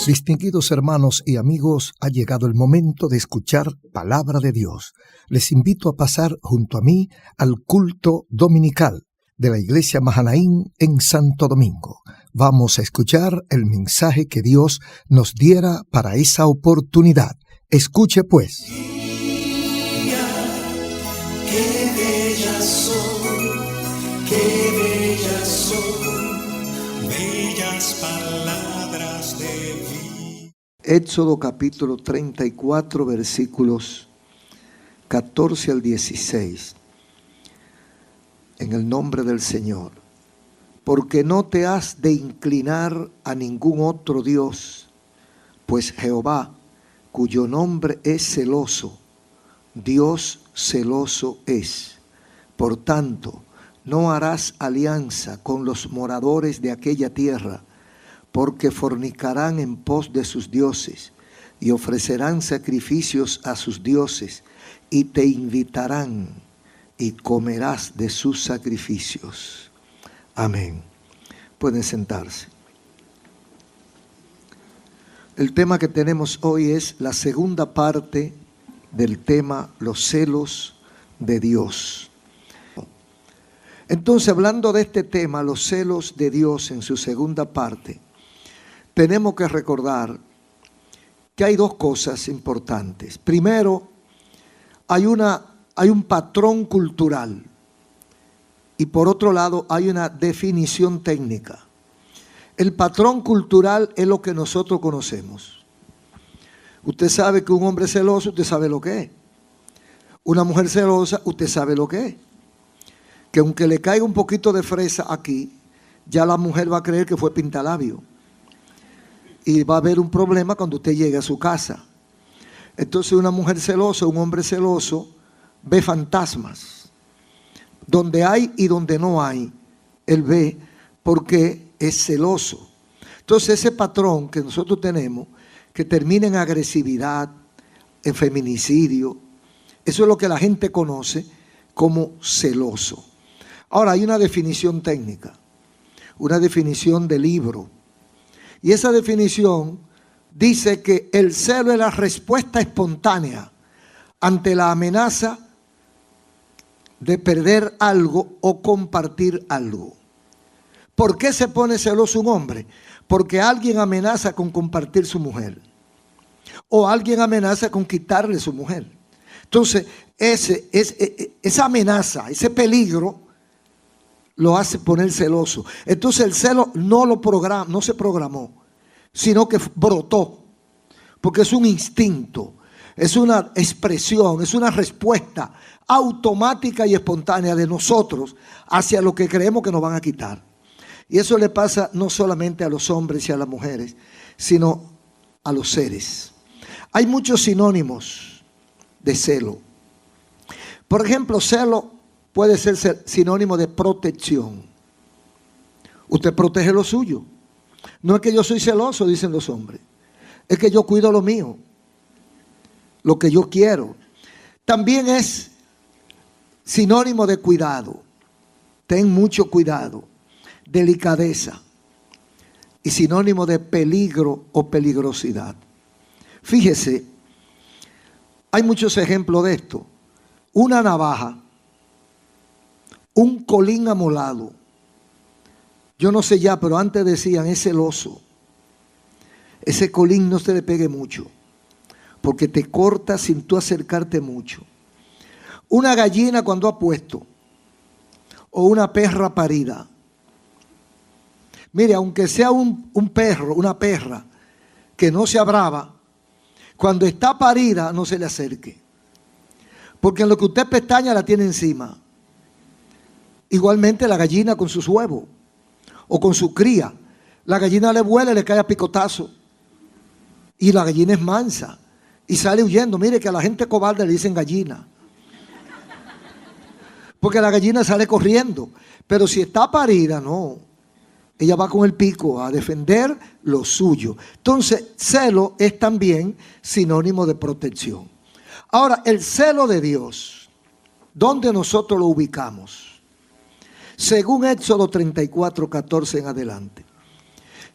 Distinguidos hermanos y amigos, ha llegado el momento de escuchar Palabra de Dios. Les invito a pasar junto a mí al culto dominical de la Iglesia Mahanaim en Santo Domingo. Vamos a escuchar el mensaje que Dios nos diera para esa oportunidad. Escuche pues. Qué bellas son, bellas palabras de vida. Éxodo capítulo 34, versículos 14 al 16. En el nombre del Señor. Porque no te has de inclinar a ningún otro Dios, pues Jehová, cuyo nombre es celoso, Dios celoso es. Por tanto, no harás alianza con los moradores de aquella tierra, porque fornicarán en pos de sus dioses y ofrecerán sacrificios a sus dioses y te invitarán y comerás de sus sacrificios. Amén. Pueden sentarse. El tema que tenemos hoy es la segunda parte del tema, los celos de Dios. Entonces, hablando de este tema, los celos de Dios en su segunda parte, tenemos que recordar que hay dos cosas importantes. Primero, hay un patrón cultural y por otro lado hay una definición técnica. El patrón cultural es lo que nosotros conocemos. Usted sabe que un hombre celoso, usted sabe lo que es. Una mujer celosa, usted sabe lo que es. Que aunque le caiga un poquito de fresa aquí, ya la mujer va a creer que fue pintalabio. Y va a haber un problema cuando usted llegue a su casa. Entonces una mujer celosa, un hombre celoso, ve fantasmas. Donde hay y donde no hay, él ve porque es celoso. Entonces ese patrón que nosotros tenemos, que termina en agresividad, en feminicidio, eso es lo que la gente conoce como celoso. Ahora hay una definición técnica, una definición de libro. Y esa definición dice que el celo es la respuesta espontánea ante la amenaza de perder algo o compartir algo. ¿Por qué se pone celoso un hombre? Porque alguien amenaza con compartir su mujer. O alguien amenaza con quitarle su mujer. Entonces, esa amenaza, ese peligro, lo hace poner celoso. Entonces el celo no se programó, sino que brotó. Porque es un instinto, es una expresión, es una respuesta automática y espontánea de nosotros hacia lo que creemos que nos van a quitar. Y eso le pasa no solamente a los hombres y a las mujeres, sino a los seres. Hay muchos sinónimos de celo. Por ejemplo, celo puede ser sinónimo de protección. Usted protege lo suyo. No es que yo soy celoso, dicen los hombres. Es que yo cuido lo mío, lo que yo quiero. También es sinónimo de cuidado. Ten mucho cuidado, delicadeza. Y sinónimo de peligro o peligrosidad. Fíjese, hay muchos ejemplos de esto. Una navaja, un colín amolado. Yo no sé ya, pero antes decían, es celoso. Ese colín no se le pegue mucho, porque te corta sin tú acercarte mucho. Una gallina cuando ha puesto, o una perra parida. Mire, aunque sea un perro, una perra, que no sea brava, cuando está parida no se le acerque. Porque en lo que usted pestaña la tiene encima. Igualmente la gallina con sus huevos o con su cría. La gallina le vuela y le cae a picotazo. Y la gallina es mansa y sale huyendo. Mire que a la gente cobarde le dicen gallina. Porque la gallina sale corriendo. Pero si está parida, no. Ella va con el pico a defender lo suyo. Entonces, celo es también sinónimo de protección. Ahora, el celo de Dios, ¿dónde nosotros lo ubicamos? Según Éxodo 34, 14 en adelante.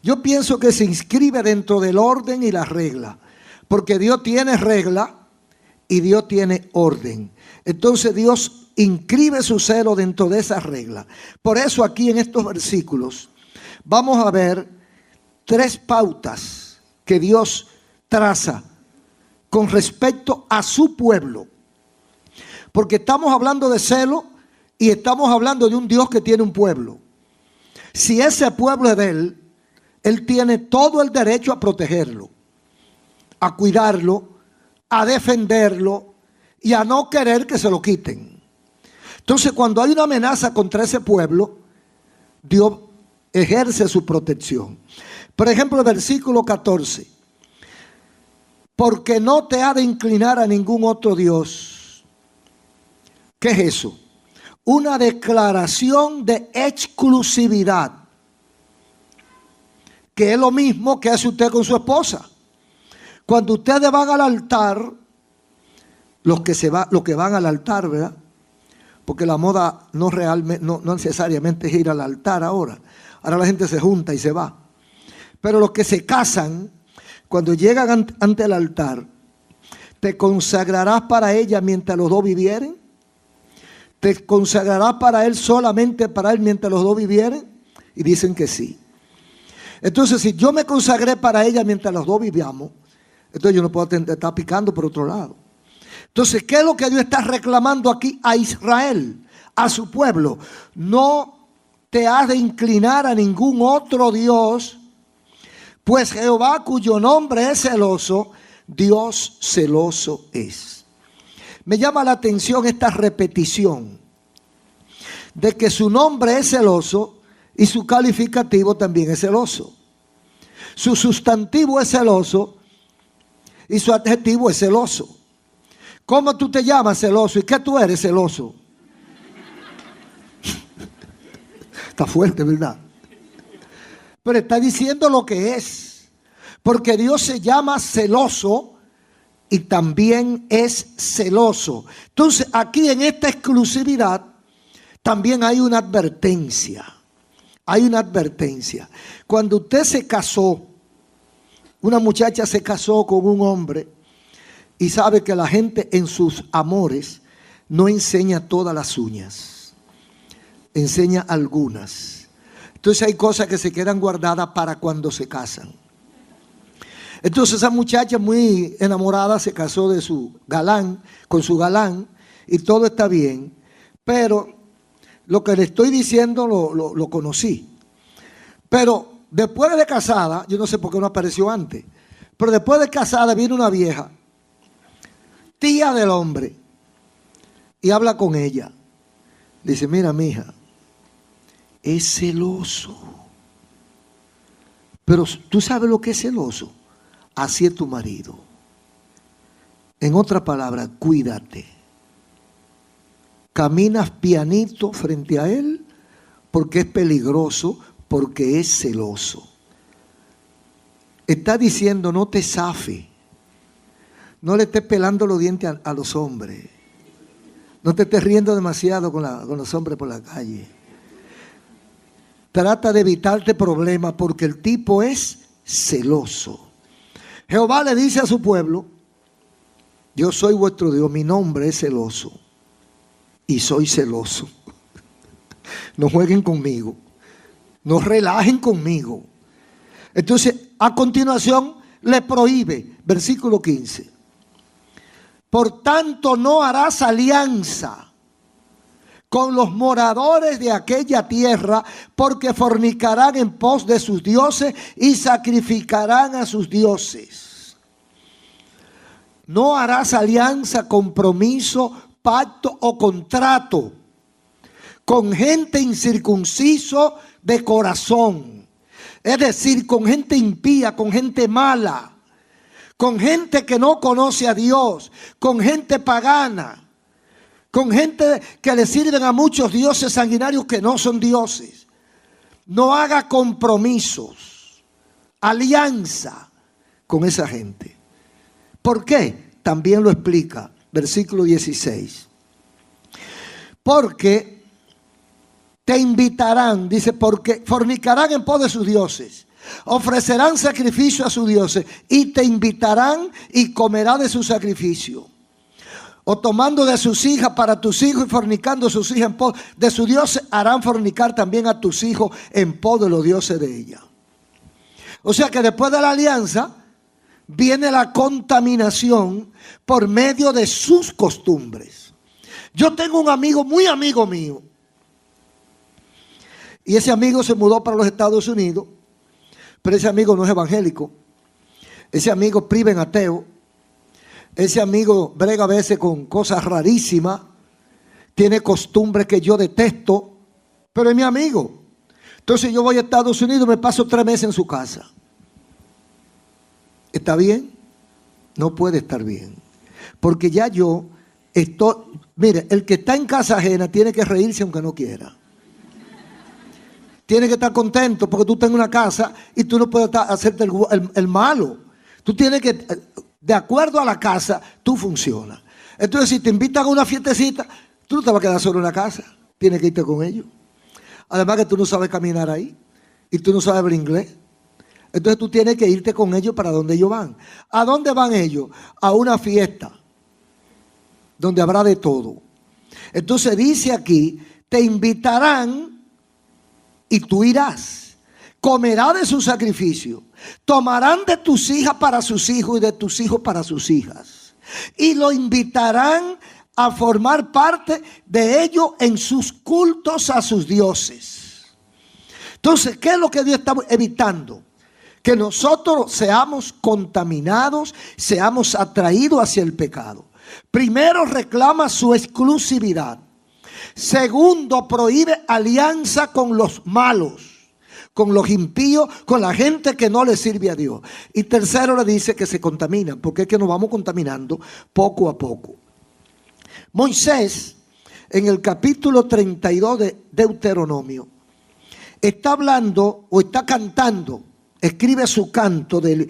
Yo pienso que se inscribe dentro del orden y la regla, porque Dios tiene regla y Dios tiene orden. Entonces Dios inscribe su celo dentro de esa regla. Por eso aquí en estos versículos vamos a ver 3 pautas que Dios traza con respecto a su pueblo. Porque estamos hablando de celo y estamos hablando de un Dios que tiene un pueblo. Si ese pueblo es de Él, Él tiene todo el derecho a protegerlo, a cuidarlo, a defenderlo y a no querer que se lo quiten. Entonces, cuando hay una amenaza contra ese pueblo, Dios ejerce su protección. Por ejemplo, el versículo 14. Porque no te ha de inclinar a ningún otro Dios. ¿Qué es eso? Una declaración de exclusividad, que es lo mismo que hace usted con su esposa. Cuando ustedes van al altar, los que van al altar, ¿verdad? Porque la moda no necesariamente es ir al altar ahora. Ahora la gente se junta y se va. Pero los que se casan, cuando llegan ante el altar, ¿te consagrarás para ella mientras los dos vivieren? ¿Te consagrarás para él solamente para él mientras los dos vivieren? Y dicen que sí. Entonces, si yo me consagré para ella mientras los dos vivíamos, entonces yo no puedo estar picando por otro lado. Entonces, ¿qué es lo que Dios está reclamando aquí a Israel, a su pueblo? No te has de inclinar a ningún otro Dios, pues Jehová, cuyo nombre es celoso, Dios celoso es. Me llama la atención esta repetición de que su nombre es celoso y su calificativo también es celoso. Su sustantivo es celoso y su adjetivo es celoso. ¿Cómo tú te llamas celoso? ¿Y qué tú eres celoso? Está fuerte, ¿verdad? Pero está diciendo lo que es. Porque Dios se llama celoso y también es celoso. Entonces, aquí en esta exclusividad también hay una advertencia. Hay una advertencia. Cuando usted se casó, una muchacha se casó con un hombre y sabe que la gente en sus amores no enseña todas las uñas, enseña algunas. Entonces hay cosas que se quedan guardadas para cuando se casan. Entonces esa muchacha muy enamorada se casó de su galán, con su galán, y todo está bien. Pero lo que le estoy diciendo lo conocí. Pero después de casada, yo no sé por qué no apareció antes, pero después de casada viene una vieja, tía del hombre, y habla con ella. Dice, mira, mija, es celoso. Pero tú sabes lo que es celoso. Así es tu marido. En otras palabras, cuídate. Caminas pianito frente a él porque es peligroso, porque es celoso. Está diciendo, no te zafe. No le estés pelando los dientes a los hombres. No te estés riendo demasiado con los hombres por la calle. Trata de evitarte problemas porque el tipo es celoso. Jehová le dice a su pueblo, yo soy vuestro Dios, mi nombre es celoso y soy celoso. No jueguen conmigo, no relajen conmigo. Entonces, a continuación le prohíbe, versículo 15. Por tanto, no harás alianza con los moradores de aquella tierra, porque fornicarán en pos de sus dioses y sacrificarán a sus dioses. No harás alianza, compromiso, pacto o contrato con gente incircunciso de corazón. Es decir, con gente impía, con gente mala, con gente que no conoce a Dios, con gente pagana, con gente que le sirven a muchos dioses sanguinarios que no son dioses. No haga compromisos, alianza con esa gente. ¿Por qué? También lo explica, versículo 16. Porque te invitarán, dice, porque fornicarán en pos de sus dioses. Ofrecerán sacrificio a sus dioses y te invitarán y comerás de su sacrificio. O tomando de sus hijas para tus hijos y fornicando sus hijas en pos de sus dioses, harán fornicar también a tus hijos en pos de los dioses de ella. O sea que después de la alianza viene la contaminación por medio de sus costumbres. Yo tengo un amigo, muy amigo mío, y ese amigo se mudó para los Estados Unidos, pero ese amigo no es evangélico. Ese amigo priva en ateo. Ese amigo brega a veces con cosas rarísimas. Tiene costumbres que yo detesto, pero es mi amigo. Entonces yo voy a Estados Unidos y me paso 3 meses en su casa. ¿Está bien? No puede estar bien. Porque ya yo estoy... Mire, el que está en casa ajena tiene que reírse aunque no quiera. Tiene que estar contento porque tú estás en una casa y tú no puedes hacerte el malo. Tú tienes que, de acuerdo a la casa, tú funcionas. Entonces, si te invitan a una fiestecita, tú no te vas a quedar solo en la casa. Tienes que irte con ellos. Además que tú no sabes caminar ahí y tú no sabes hablar inglés. Entonces tú tienes que irte con ellos para donde ellos van. ¿A dónde van ellos? A una fiesta donde habrá de todo. Entonces dice aquí, te invitarán y tú irás, comerás de su sacrificio, tomarán de tus hijas para sus hijos y de tus hijos para sus hijas, y lo invitarán a formar parte de ellos en sus cultos a sus dioses. Entonces, ¿qué es lo que Dios está evitando? Que nosotros seamos contaminados, seamos atraídos hacia el pecado. Primero, reclama su exclusividad. Segundo, prohíbe alianza con los malos, con los impíos, con la gente que no le sirve a Dios. Y tercero, le dice que se contaminan, porque es que nos vamos contaminando poco a poco. Moisés, en el capítulo 32 de Deuteronomio, está hablando o está cantando, escribe su canto de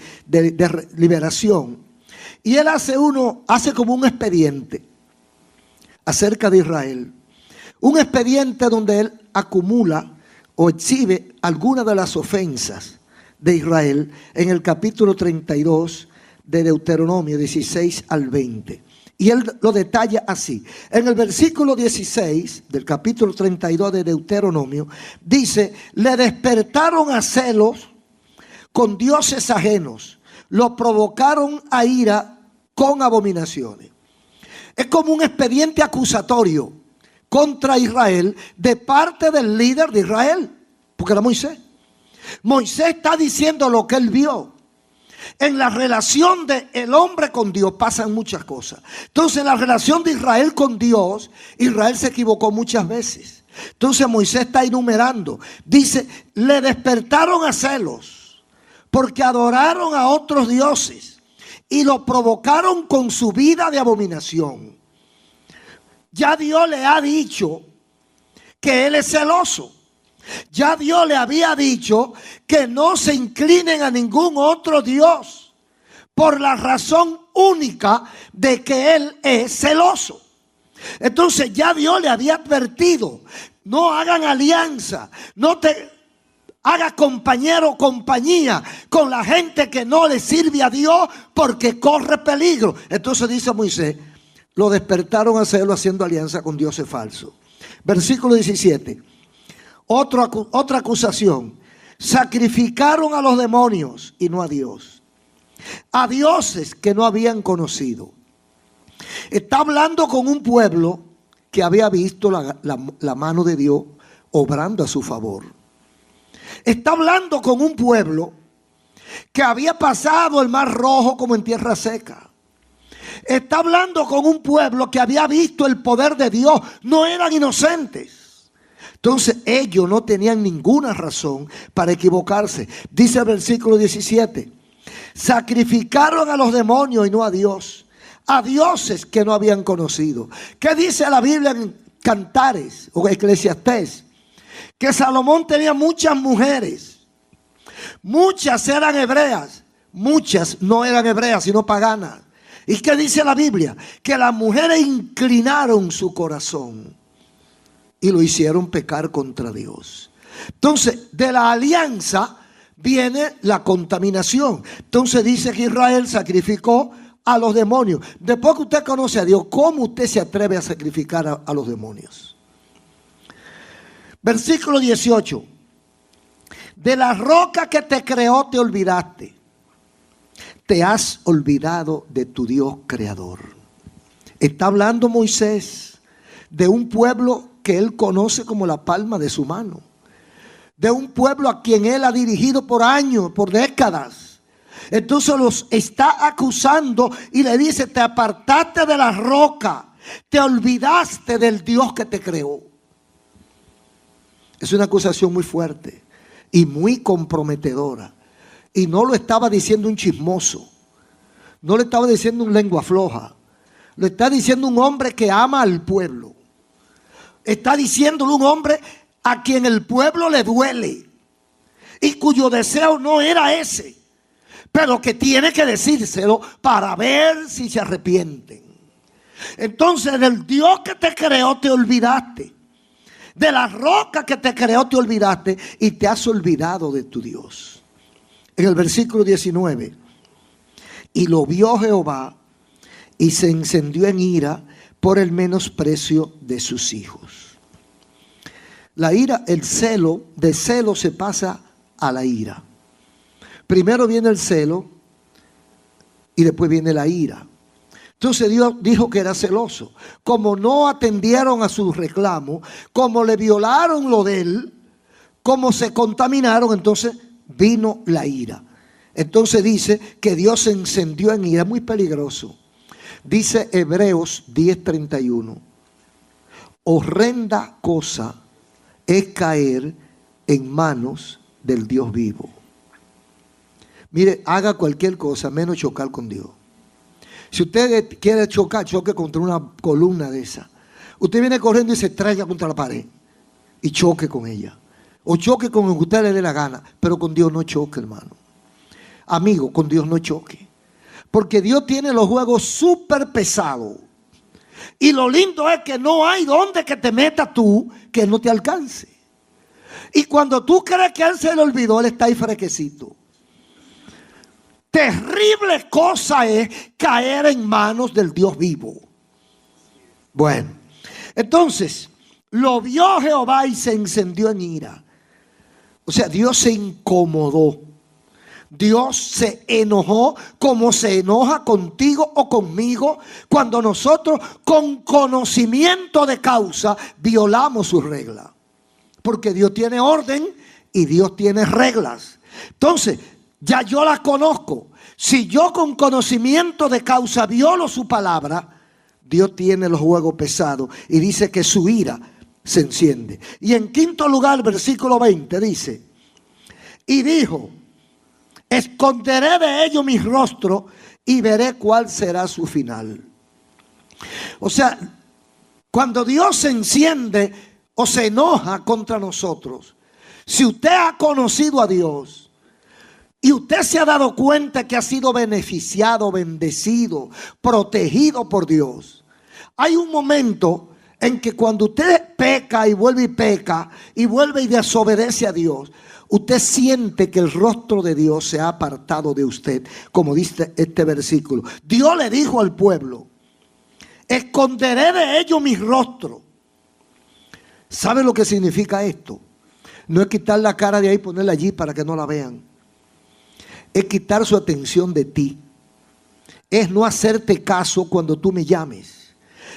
liberación. Y él hace como un expediente acerca de Israel. Un expediente donde él acumula o exhibe algunas de las ofensas de Israel en el capítulo 32 de Deuteronomio 16 al 20. Y él lo detalla así. En el versículo 16 del capítulo 32 de Deuteronomio dice, le despertaron a celos con dioses ajenos, lo provocaron a ira con abominaciones. Es como un expediente acusatorio contra Israel de parte del líder de Israel, porque era Moisés. Moisés está diciendo lo que él vio. En la relación del hombre con Dios pasan muchas cosas. Entonces, en la relación de Israel con Dios, Israel se equivocó muchas veces. Entonces Moisés está enumerando. Dice, le despertaron a celos porque adoraron a otros dioses y lo provocaron con su vida de abominación. Ya Dios le ha dicho que Él es celoso. Ya Dios le había dicho que no se inclinen a ningún otro Dios por la razón única de que Él es celoso. Entonces ya Dios le había advertido, no hagan alianza, no te haga compañero o compañía con la gente que no le sirve a Dios porque corre peligro. Entonces dice Moisés, lo despertaron a hacerlo haciendo alianza con dioses falsos. Versículo 17. Otra acusación. Sacrificaron a los demonios y no a Dios. A dioses que no habían conocido. Está hablando con un pueblo que había visto la mano de Dios obrando a su favor. Está hablando con un pueblo que había pasado el mar rojo como en tierra seca. Está hablando con un pueblo que había visto el poder de Dios. No eran inocentes. Entonces ellos no tenían ninguna razón para equivocarse. Dice el versículo 17. Sacrificaron a los demonios y no a Dios. A dioses que no habían conocido. ¿Qué dice la Biblia en Cantares o Eclesiastés? Que Salomón tenía muchas mujeres. Muchas eran hebreas. Muchas no eran hebreas sino paganas. ¿Y qué dice la Biblia? Que las mujeres inclinaron su corazón y lo hicieron pecar contra Dios. Entonces, de la alianza viene la contaminación. Entonces dice que Israel sacrificó a los demonios. Después que usted conoce a Dios, ¿cómo usted se atreve a sacrificar a los demonios? Versículo 18. De la roca que te creó te olvidaste. Te has olvidado de tu Dios creador. Está hablando Moisés de un pueblo que él conoce como la palma de su mano. De un pueblo a quien él ha dirigido por años, por décadas. Entonces los está acusando y le dice: te apartaste de la roca, te olvidaste del Dios que te creó. Es una acusación muy fuerte y muy comprometedora. Y no lo estaba diciendo un chismoso, no le estaba diciendo un lengua floja, lo está diciendo un hombre que ama al pueblo. Está diciéndole un hombre a quien el pueblo le duele y cuyo deseo no era ese, pero que tiene que decírselo para ver si se arrepienten. Entonces, del Dios que te creó te olvidaste, de la roca que te creó te olvidaste y te has olvidado de tu Dios. En el versículo 19, y lo vio Jehová y se encendió en ira por el menosprecio de sus hijos. La ira, el celo, de celo se pasa a la ira. Primero viene el celo y después viene la ira. Entonces Dios dijo que era celoso. Como no atendieron a sus reclamos, como le violaron lo de él, como se contaminaron, entonces vino la ira. Entonces dice que Dios se encendió en ira. Muy peligroso. Dice Hebreos 10:31. Horrenda cosa es caer en manos del Dios vivo. Mire, haga cualquier cosa menos chocar con Dios. Si usted quiere chocar, choque contra una columna de esa. Usted viene corriendo y se estrella contra la pared y choque con ella. O choque con lo que usted le dé la gana. Pero con Dios no choque, hermano. Amigo, con Dios no choque. Porque Dios tiene los juegos súper pesados. Y lo lindo es que no hay donde que te metas tú que Él no te alcance. Y cuando tú crees que a Él se le olvidó, Él está ahí fresquecito. Terrible cosa es caer en manos del Dios vivo. Bueno, entonces lo vio Jehová y se encendió en ira. O sea, Dios se incomodó. Dios se enojó como se enoja contigo o conmigo cuando nosotros con conocimiento de causa violamos sus reglas. Porque Dios tiene orden y Dios tiene reglas. Entonces, ya yo las conozco. Si yo con conocimiento de causa violo su palabra, Dios tiene los juegos pesados y dice que su ira se enciende. Y en quinto lugar, versículo 20 dice: y dijo: esconderé de ellos mi rostro y veré cuál será su final. O sea, cuando Dios se enciende o se enoja contra nosotros, si usted ha conocido a Dios y usted se ha dado cuenta que ha sido beneficiado, bendecido, protegido por Dios, hay un momento en que cuando usted peca y vuelve y desobedece a Dios, usted siente que el rostro de Dios se ha apartado de usted, como dice este versículo. Dios le dijo al pueblo: esconderé de ellos mi rostro. ¿Sabe lo que significa esto? No es quitar la cara de ahí y ponerla allí para que no la vean. Es quitar su atención de ti. Es no hacerte caso cuando tú me llames.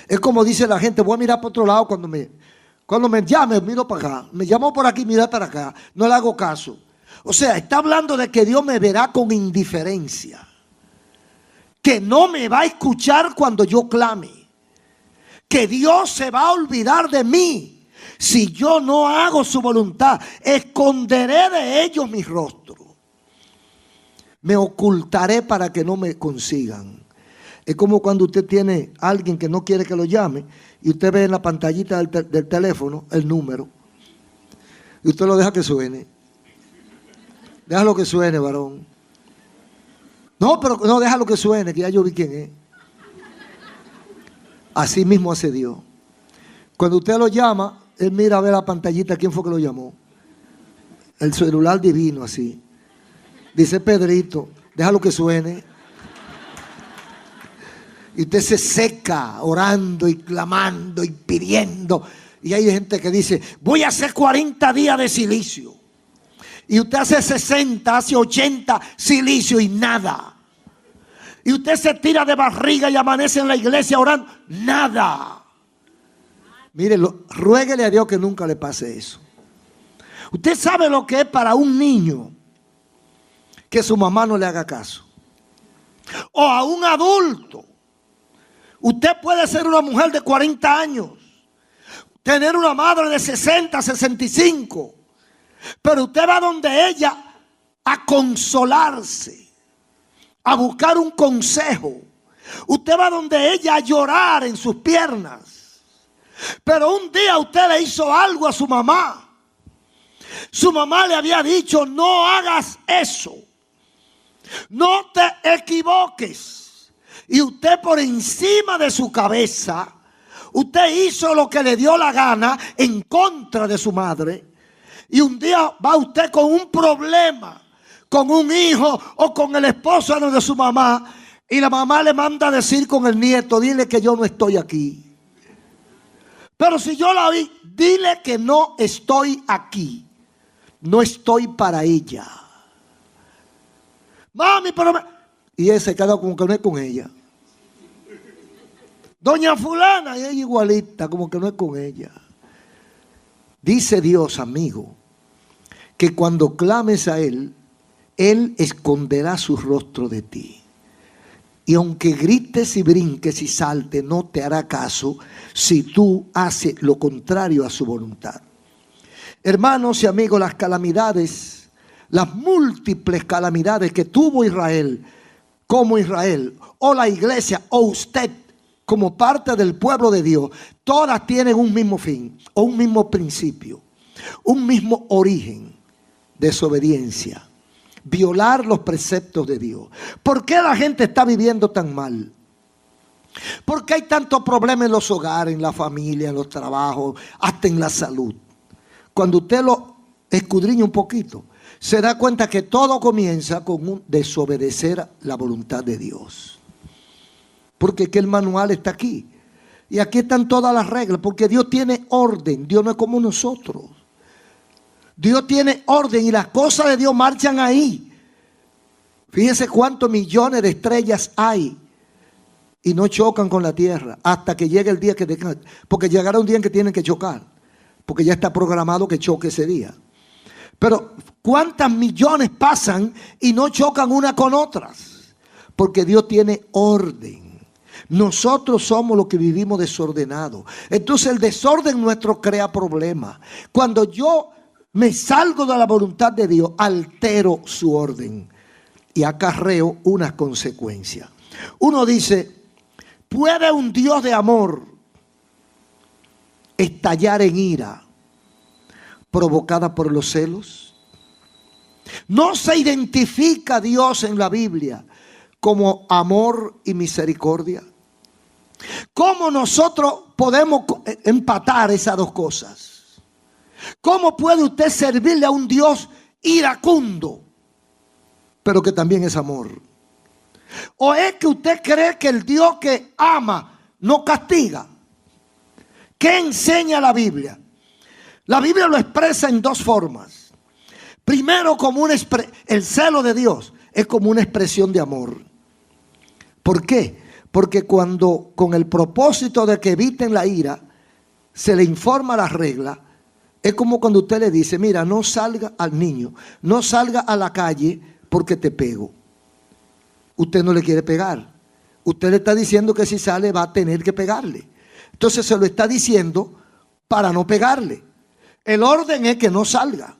Es como dice la gente: voy a mirar para otro lado cuando me llame, miro para acá. Me llamó por aquí, mira para acá. No le hago caso. O sea, está hablando de que Dios me verá con indiferencia. Que no me va a escuchar cuando yo clame. Que Dios se va a olvidar de mí si yo no hago su voluntad. Esconderé de ellos mi rostro. Me ocultaré para que no me consigan. Es como cuando usted tiene a alguien que no quiere que lo llame y usted ve en la pantallita del teléfono el número y usted lo deja que suene. Déjalo que suene, varón. No, pero no, déjalo que suene, que ya yo vi quién es. Así mismo hace Dios. Cuando usted lo llama, Él mira a ver la pantallita quién fue que lo llamó. El celular divino, así. Dice Pedrito, déjalo que suene. Y usted se seca orando y clamando y pidiendo. Y hay gente que dice, voy a hacer 40 días de silicio. Y usted hace 60, hace 80 silicio y nada. Y usted se tira de barriga y amanece en la iglesia orando, nada. Mire, ruéguele a Dios que nunca le pase eso. Usted sabe lo que es para un niño que su mamá no le haga caso. O a un adulto. Usted puede ser una mujer de 40 años, tener una madre de 60, 65, pero usted va donde ella a consolarse, a buscar un consejo. Usted va donde ella a llorar en sus piernas. Pero un día usted le hizo algo a su mamá. Su mamá le había dicho, no hagas eso, no te equivoques. Y usted por encima de su cabeza, usted hizo lo que le dio la gana en contra de su madre. Y un día va usted con un problema, con un hijo o con el esposo de su mamá. Y la mamá le manda a decir con el nieto, dile que yo no estoy aquí. Pero si yo la vi, dile que no estoy aquí. No estoy para ella. Mami, pero... Y él se queda como que no es con ella. Doña fulana, y ella igualita, como que no es con ella. Dice Dios, amigo, que cuando clames a Él, Él esconderá su rostro de ti. Y aunque grites y brinques y saltes, no te hará caso si tú haces lo contrario a su voluntad. Hermanos y amigos, las calamidades, las múltiples calamidades que tuvo Israel, como Israel, o la iglesia, o usted, como parte del pueblo de Dios, todas tienen un mismo fin, o un mismo principio, un mismo origen: desobediencia, violar los preceptos de Dios. ¿Por qué la gente está viviendo tan mal? ¿Por qué hay tantos problemas en los hogares, en la familia, en los trabajos, hasta en la salud? Cuando usted lo escudriña un poquito, se da cuenta que todo comienza con un desobedecer la voluntad de Dios. Porque que el manual está aquí. Y aquí están todas las reglas, porque Dios tiene orden. Dios no es como nosotros. Dios tiene orden y las cosas de Dios marchan ahí. Fíjese cuántos millones de estrellas hay y no chocan con la tierra hasta que llegue el día que tengan, porque llegará un día en que tienen que chocar, porque ya está programado que choque ese día. Pero ¿cuántas millones pasan y no chocan una con otras? Porque Dios tiene orden. Nosotros somos los que vivimos desordenados. Entonces el desorden nuestro crea problemas. Cuando yo me salgo de la voluntad de Dios, altero su orden y acarreo unas consecuencias. Uno dice, ¿puede un Dios de amor estallar en ira provocada por los celos? No se identifica a Dios en la Biblia como amor y misericordia. ¿Cómo nosotros podemos empatar esas dos cosas? ¿Cómo puede usted servirle a un Dios iracundo, pero que también es amor? ¿O es que usted cree que el Dios que ama no castiga? ¿Qué enseña la Biblia? La Biblia lo expresa en dos formas. Primero, como el celo de Dios es como una expresión de amor. ¿Por qué? Porque cuando, con el propósito de que eviten la ira, se le informa la regla, es como cuando usted le dice, mira, no salga al niño, no salga a la calle porque te pego. Usted no le quiere pegar. Usted le está diciendo que si sale va a tener que pegarle. Entonces se lo está diciendo para no pegarle. El orden es que no salga.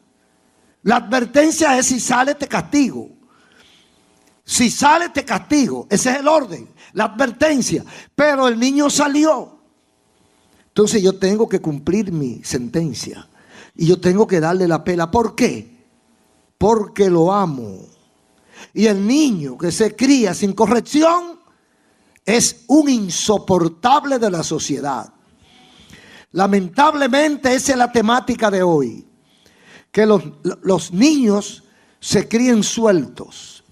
La advertencia es: si sale te castigo. Si sale te castigo. Ese es el orden, la advertencia. Pero el niño salió. Entonces yo tengo que cumplir mi sentencia. Y yo tengo que darle la pela. ¿Por qué? Porque lo amo. Y el niño que se cría sin corrección es un insoportable de la sociedad. Lamentablemente esa es la temática de hoy. Que los niños se críen sueltos.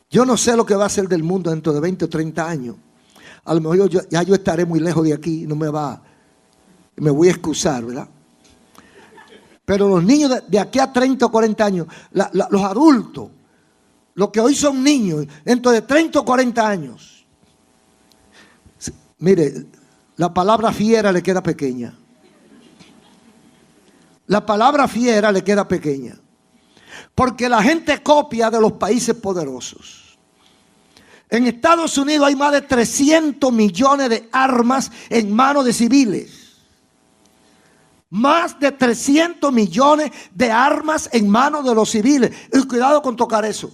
Yo no sé lo que va a ser del mundo dentro de 20 o 30 años. A lo mejor yo estaré muy lejos de aquí, me voy a excusar, ¿verdad? Pero los niños de aquí a 30 o 40 años, los adultos, los que hoy son niños, dentro de 30 o 40 años, mire, la palabra fiera le queda pequeña. La palabra fiera le queda pequeña. Porque la gente copia de los países poderosos. En Estados Unidos hay más de 300 millones de armas en manos de civiles. Más de 300 millones de armas en manos de los civiles. Y cuidado con tocar eso.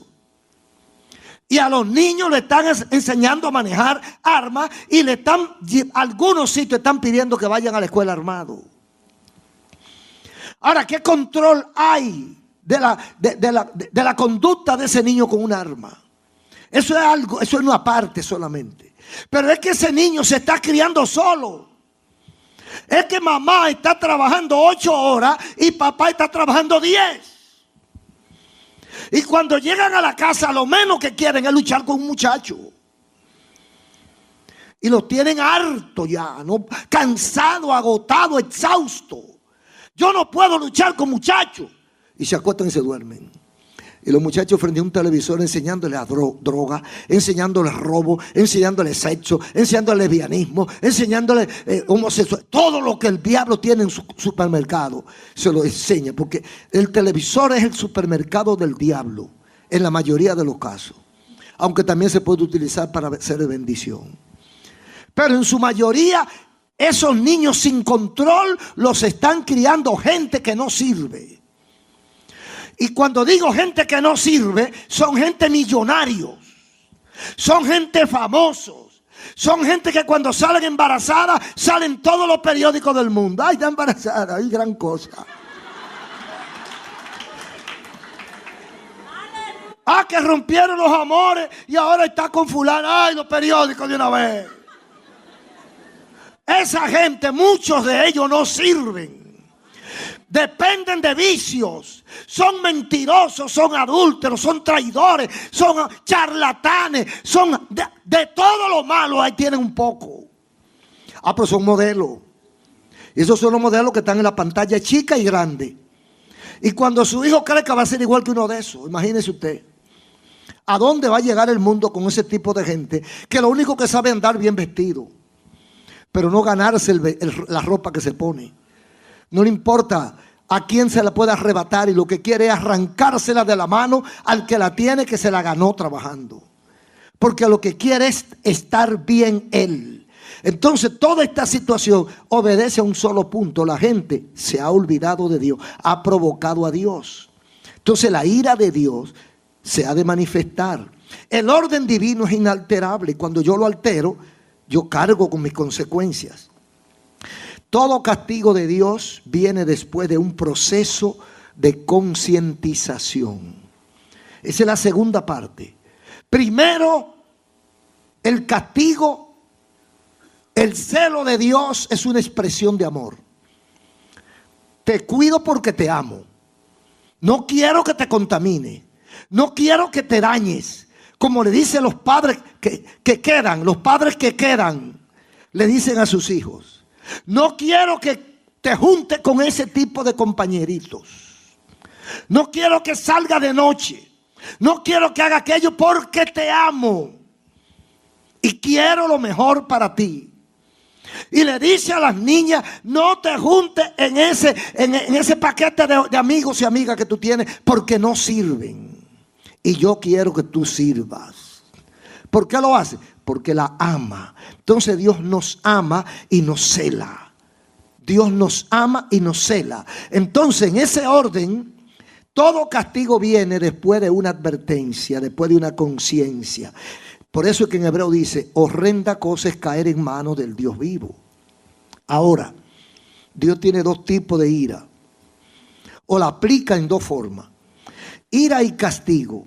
Y a los niños le están enseñando a manejar armas y algunos sitios están pidiendo que vayan a la escuela armados. Ahora, ¿qué control hay de la conducta de ese niño con un arma? Eso es algo, eso es una parte solamente. Pero es que ese niño se está criando solo. Es que mamá está trabajando 8 horas y papá está trabajando 10. Y cuando llegan a la casa, lo menos que quieren es luchar con un muchacho. Y lo tienen harto ya, ¿no? Cansado, agotado, exhausto. Yo no puedo luchar con muchachos. Y se acuestan y se duermen. Y los muchachos frente a un televisor enseñándoles a droga, enseñándoles robo, enseñándoles sexo, enseñándoles lesbianismo, enseñándoles homosexual. Todo lo que el diablo tiene en su supermercado se lo enseña. Porque el televisor es el supermercado del diablo en la mayoría de los casos. Aunque también se puede utilizar para ser de bendición. Pero en su mayoría esos niños sin control los están criando gente que no sirve. Y cuando digo gente que no sirve, son gente millonarios, son gente famosos, son gente que cuando salen embarazadas, salen todos los periódicos del mundo. Ay, está embarazada, ay, gran cosa. Ah, que rompieron los amores y ahora está con fulano. Ay, los periódicos de una vez. Esa gente, muchos de ellos no sirven. Dependen de vicios. Son mentirosos, son adúlteros, son traidores, son charlatanes, son de todo lo malo. Ahí tienen un poco. Ah, pero son modelos. Y esos son los modelos que están en la pantalla chica y grande. Y cuando su hijo cree que va a ser igual que uno de esos, imagínese usted. ¿A dónde va a llegar el mundo con ese tipo de gente que lo único que sabe es andar bien vestido, pero no ganarse la ropa que se pone? No le importa a quién se la puede arrebatar y lo que quiere es arrancársela de la mano al que la tiene, que se la ganó trabajando. Porque lo que quiere es estar bien él. Entonces toda esta situación obedece a un solo punto. La gente se ha olvidado de Dios, ha provocado a Dios. Entonces la ira de Dios se ha de manifestar. El orden divino es inalterable y cuando yo lo altero, yo cargo con mis consecuencias. Todo castigo de Dios viene después de un proceso de concientización. Esa es la segunda parte. Primero, el castigo, el celo de Dios es una expresión de amor. Te cuido porque te amo. No quiero que te contamine. No quiero que te dañes. Como le dicen los padres que quedan, los padres que quedan, le dicen a sus hijos. No quiero que te juntes con ese tipo de compañeritos. No quiero que salga de noche. No quiero que haga aquello porque te amo. Y quiero lo mejor para ti. Y le dice a las niñas, no te juntes en ese paquete de amigos y amigas que tú tienes porque no sirven. Y yo quiero que tú sirvas. ¿Por qué lo hace? Porque la ama. Entonces Dios nos ama y nos cela. Dios nos ama y nos cela. Entonces en ese orden, todo castigo viene después de una advertencia, después de una conciencia. Por eso es que en Hebreo dice, horrenda cosa es caer en manos del Dios vivo. Ahora, Dios tiene dos tipos de ira. O la aplica en dos formas. Ira y castigo.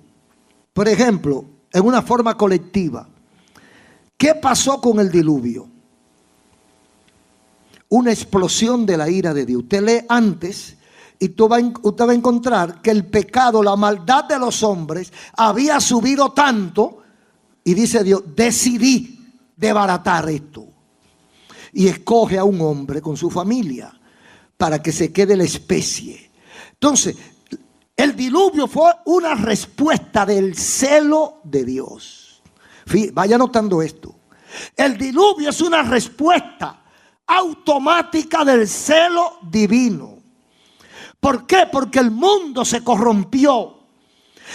Por ejemplo, en una forma colectiva. ¿Qué pasó con el diluvio? Una explosión de la ira de Dios. Usted lee antes y usted va a encontrar que el pecado, la maldad de los hombres había subido tanto, y dice Dios, decidí desbaratar esto. Y escoge a un hombre con su familia para que se quede la especie. Entonces, el diluvio fue una respuesta del celo de Dios. Vaya notando esto. El diluvio es una respuesta automática del celo divino. ¿Por qué? Porque el mundo se corrompió.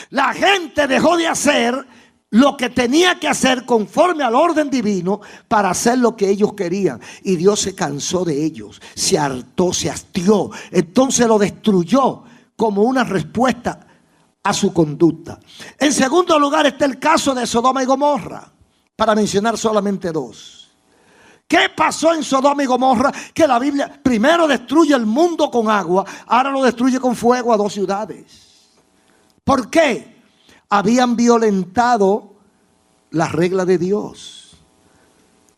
La gente dejó de hacer lo que tenía que hacer conforme al orden divino para hacer lo que ellos querían. Y Dios se cansó de ellos, se hartó, se hastió. Entonces lo destruyó como una respuesta a su conducta. En segundo lugar está el caso de Sodoma y Gomorra, para mencionar solamente dos. ¿Qué pasó en Sodoma y Gomorra? Que la Biblia primero destruye el mundo con agua, ahora lo destruye con fuego a dos ciudades. ¿Por qué? Habían violentado la regla de Dios.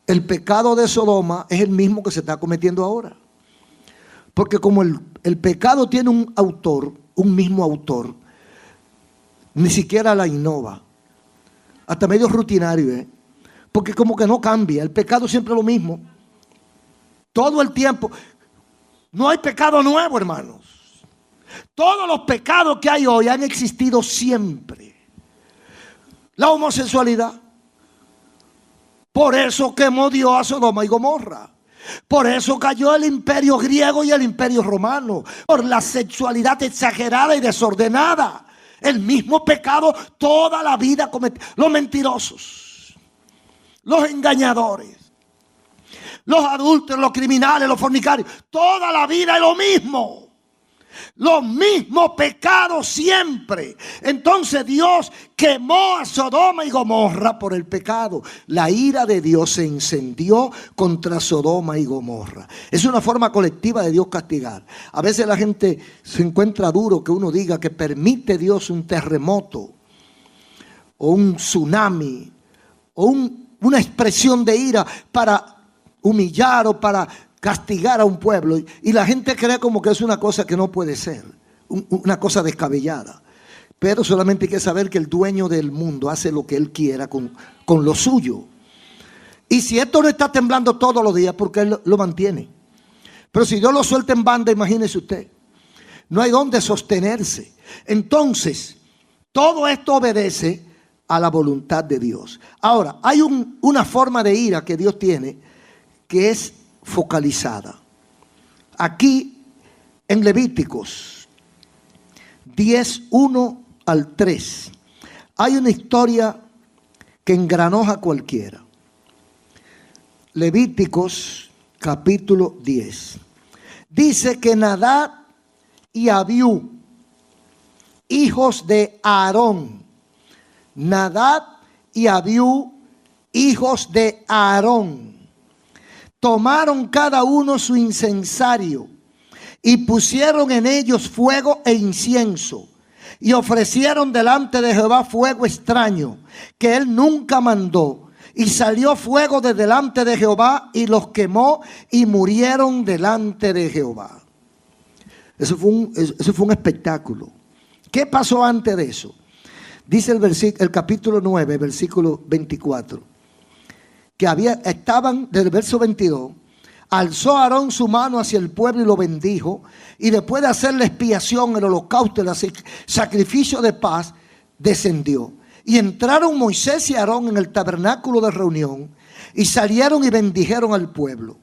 El pecado de Sodoma es el mismo que se está cometiendo ahora. Porque como el pecado tiene un autor, un mismo autor, ni siquiera la innova. Hasta medio rutinario, porque como que no cambia. El pecado siempre es lo mismo. Todo el tiempo. No hay pecado nuevo, hermanos. Todos los pecados que hay hoy han existido siempre. La homosexualidad. Por eso quemó Dios a Sodoma y Gomorra. Por eso cayó el imperio griego y el imperio romano. Por la sexualidad exagerada y desordenada. El mismo pecado toda la vida cometió. Los mentirosos, los engañadores, los adúlteros, los criminales, los fornicarios. Toda la vida es lo mismo. Los mismos pecados siempre. Entonces Dios quemó a Sodoma y Gomorra por el pecado. La ira de Dios se encendió contra Sodoma y Gomorra. Es una forma colectiva de Dios castigar. A veces la gente se encuentra duro que uno diga que permite Dios un terremoto o un tsunami o una expresión de ira para humillar o para castigar a un pueblo, y la gente cree como que es una cosa que no puede ser, una cosa descabellada. Pero solamente hay que saber que el dueño del mundo hace lo que él quiera con lo suyo. Y si esto no está temblando todos los días, porque él lo mantiene. Pero si Dios lo suelta en banda, imagínese usted, no hay dónde sostenerse. Entonces todo esto obedece a la voluntad de Dios. Ahora, hay una forma de ira que Dios tiene que es focalizada. Aquí en Levíticos 10:1 al 3 hay una historia que engranoja a cualquiera. Levíticos capítulo 10 dice que Nadab y Abiú, hijos de Aarón, Nadab y Abiú, hijos de Aarón, tomaron cada uno su incensario y pusieron en ellos fuego e incienso y ofrecieron delante de Jehová fuego extraño que él nunca mandó, y salió fuego de delante de Jehová y los quemó y murieron delante de Jehová. Eso fue un espectáculo. ¿Qué pasó antes de eso? Dice el capítulo 9, versículo 24. Que estaban del verso 22, alzó Aarón su mano hacia el pueblo y lo bendijo, y después de hacer la expiación, el holocausto, el sacrificio de paz, descendió. Y entraron Moisés y Aarón en el tabernáculo de reunión, y salieron y bendijeron al pueblo.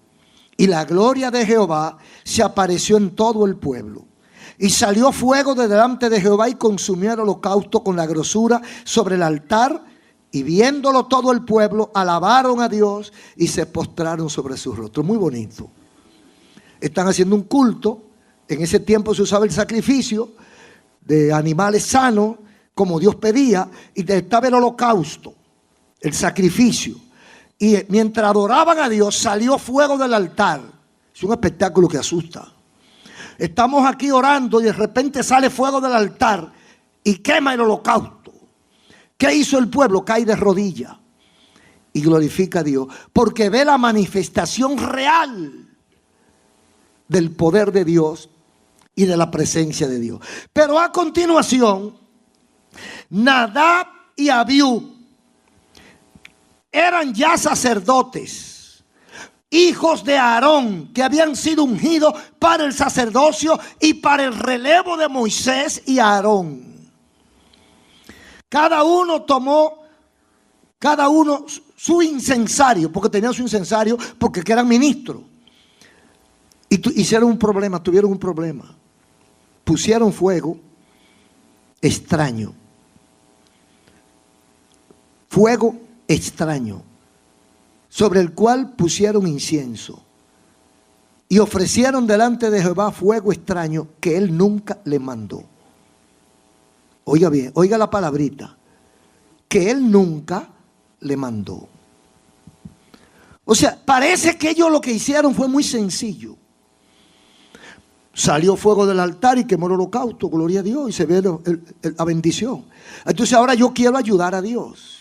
Y la gloria de Jehová se apareció en todo el pueblo. Y salió fuego de delante de Jehová y consumió el holocausto con la grosura sobre el altar. Y viéndolo todo el pueblo, alabaron a Dios y se postraron sobre sus rostros. Muy bonito. Están haciendo un culto. En ese tiempo se usaba el sacrificio de animales sanos, como Dios pedía. Y estaba el holocausto, el sacrificio. Y mientras adoraban a Dios, salió fuego del altar. Es un espectáculo que asusta. Estamos aquí orando y de repente sale fuego del altar y quema el holocausto. ¿Qué hizo el pueblo? Cae de rodillas y glorifica a Dios, porque ve la manifestación real del poder de Dios y de la presencia de Dios. Pero a continuación, Nadab y Abiú eran ya sacerdotes, hijos de Aarón, que habían sido ungidos para el sacerdocio y para el relevo de Moisés y Aarón. Cada uno tomó su incensario, porque tenían su incensario, porque eran ministros. Y tuvieron un problema. Pusieron fuego extraño. Fuego extraño, sobre el cual pusieron incienso. Y ofrecieron delante de Jehová fuego extraño que él nunca le mandó. Oiga bien, oiga la palabrita. Que él nunca le mandó. O sea, parece que ellos lo que hicieron fue muy sencillo. Salió fuego del altar y quemó el holocausto, gloria a Dios, y se ve la bendición. Entonces ahora yo quiero ayudar a Dios.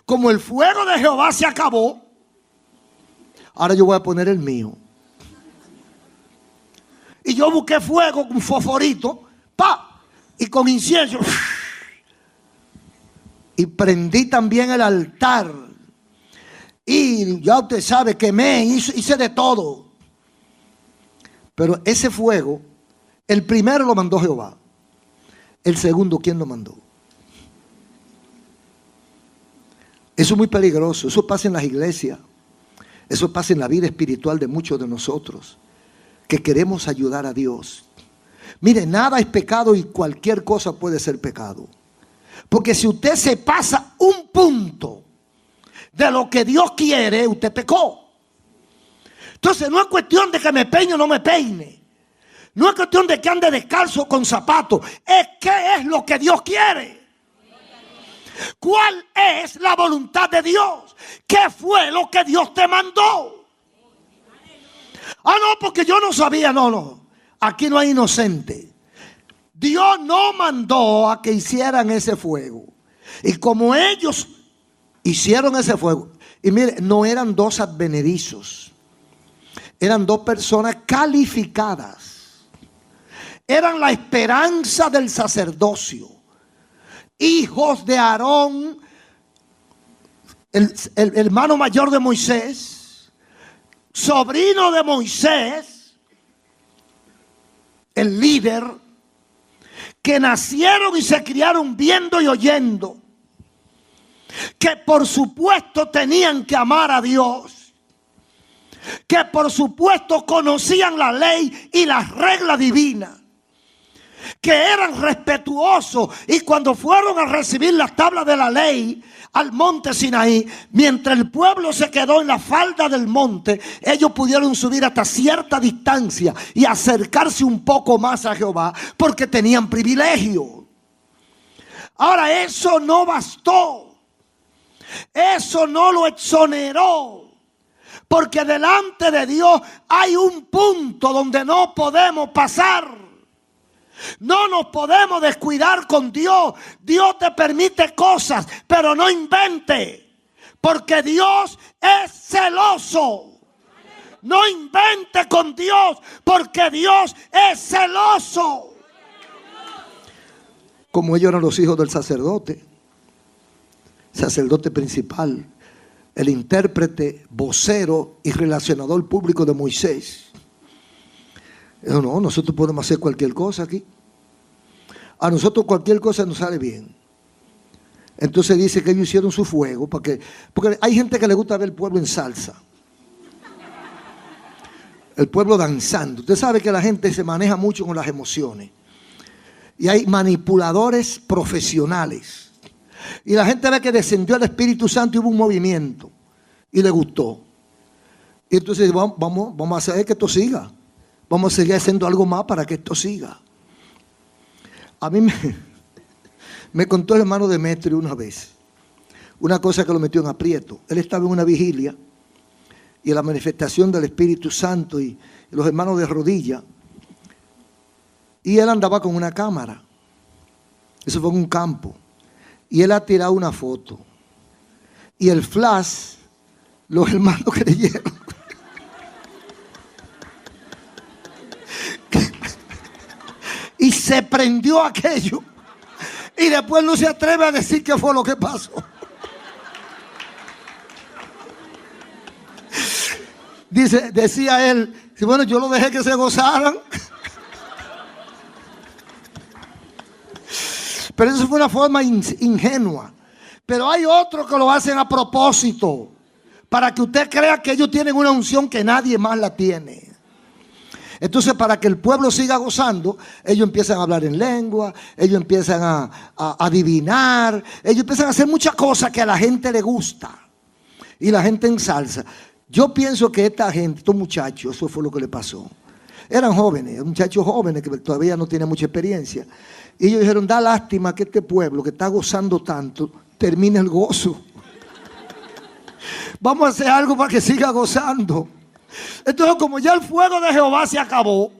Como el fuego de Jehová se acabó, ahora yo voy a poner el mío. Y yo busqué fuego con fosforito, y con incienso. Y prendí también el altar. Y ya usted sabe, quemé, hice de todo. Pero ese fuego, el primero lo mandó Jehová. El segundo, ¿quién lo mandó? Eso es muy peligroso. Eso pasa en las iglesias. Eso pasa en la vida espiritual de muchos de nosotros, que queremos ayudar a Dios. Mire, nada es pecado y cualquier cosa puede ser pecado. Porque si usted se pasa un punto de lo que Dios quiere, usted pecó. Entonces no es cuestión de que me peine o no me peine. No es cuestión de que ande descalzo con zapatos. Es qué es lo que Dios quiere. ¿Cuál es la voluntad de Dios? ¿Qué fue lo que Dios te mandó? Ah, no, porque yo no sabía. No. Aquí no hay inocente. Dios no mandó a que hicieran ese fuego. Y como ellos hicieron ese fuego, y mire, no eran dos advenedizos, eran dos personas calificadas. Eran la esperanza del sacerdocio, hijos de Aarón, el hermano mayor de Moisés, sobrino de Moisés, el líder, que nacieron y se criaron viendo y oyendo, que por supuesto tenían que amar a Dios, que por supuesto conocían la ley y las reglas divinas, que eran respetuosos, y cuando fueron a recibir las tablas de la ley al monte Sinaí, mientras el pueblo se quedó en la falda del monte, ellos pudieron subir hasta cierta distancia y acercarse un poco más a Jehová, porque tenían privilegio. Ahora, eso no bastó, eso no lo exoneró, porque delante de Dios hay un punto donde no podemos pasar. No nos podemos descuidar con Dios. Dios te permite cosas, pero no invente, porque Dios es celoso. No invente con Dios, porque Dios es celoso. Como ellos eran los hijos del sacerdote principal, el intérprete, vocero y relacionador público de Moisés. No, nosotros podemos hacer cualquier cosa aquí. A nosotros cualquier cosa nos sale bien. Entonces dice que ellos hicieron su fuego, porque hay gente que le gusta ver el pueblo en salsa. El pueblo danzando. Usted sabe que la gente se maneja mucho con las emociones. Y hay manipuladores profesionales. Y la gente ve que descendió el Espíritu Santo y hubo un movimiento. Y le gustó. Y entonces vamos a hacer que esto siga. Vamos a seguir haciendo algo más para que esto siga. A mí me contó el hermano Demetrio una vez una cosa que lo metió en aprieto. Él estaba en una vigilia y en la manifestación del Espíritu Santo y los hermanos de rodillas. Y él andaba con una cámara. Eso fue en un campo. Y él ha tirado una foto. Y el flash, los hermanos creyeron se prendió aquello. Y después no se atreve a decir qué fue lo que pasó. Decía él, bueno, yo lo dejé que se gozaran. Pero eso fue una forma ingenua. Pero hay otros que lo hacen a propósito, para que usted crea que ellos tienen una unción que nadie más la tiene. Entonces, para que el pueblo siga gozando, ellos empiezan a hablar en lengua, ellos empiezan a adivinar, ellos empiezan a hacer muchas cosas que a la gente le gusta y la gente ensalza. Yo pienso que esta gente, estos muchachos, eso fue lo que le pasó. Eran jóvenes, muchachos jóvenes que todavía no tienen mucha experiencia. Y ellos dijeron, da lástima que este pueblo que está gozando tanto termine el gozo. Vamos a hacer algo para que siga gozando. Entonces, como ya el fuego de Jehová se acabó,